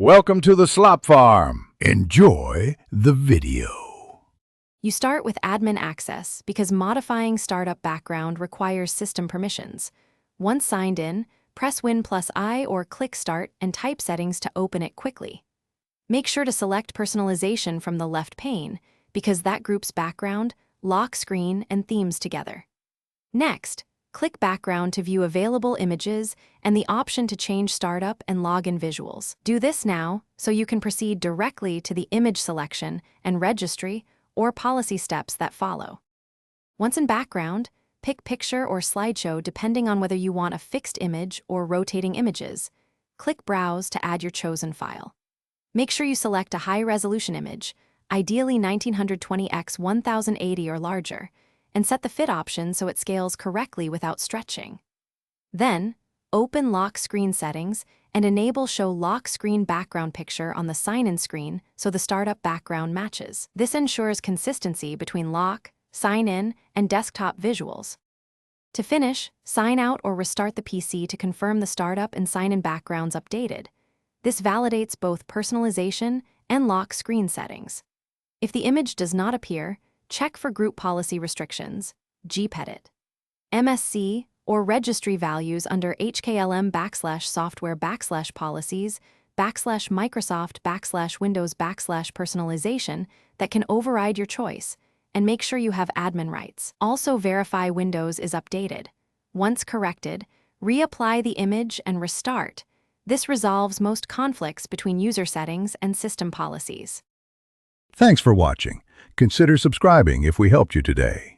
Welcome to the Slop Farm. Enjoy the video. You start with admin access because modifying startup background requires system permissions. Once signed in, press Win+I or click Start and type settings to open it quickly. Make sure to select Personalization from the left pane because that groups background, lock screen, and themes together. Next, click Background to view available images and the option to change startup and login visuals. Do this now so you can proceed directly to the image selection and registry or policy steps that follow. Once in background, pick picture or slideshow depending on whether you want a fixed image or rotating images. Click Browse to add your chosen file. Make sure you select a high-resolution image, ideally 1920x 1080 or larger, and set the fit option so it scales correctly without stretching. Then, open Lock Screen Settings and enable Show Lock Screen Background Picture on the sign-in screen so the startup background matches. This ensures consistency between lock, sign-in, and desktop visuals. To finish, sign out or restart the PC to confirm the startup and sign-in backgrounds updated. This validates both personalization and lock screen settings. If the image does not appear, check for group policy restrictions, gpedit, MSC, or registry values under HKLM/software/Microsoft/Windows/personalization that can override your choice, and make sure you have admin rights. Also verify Windows is updated. Once corrected, reapply the image and restart. This resolves most conflicts between user settings and system policies. Thanks for watching. Consider subscribing if we helped you today.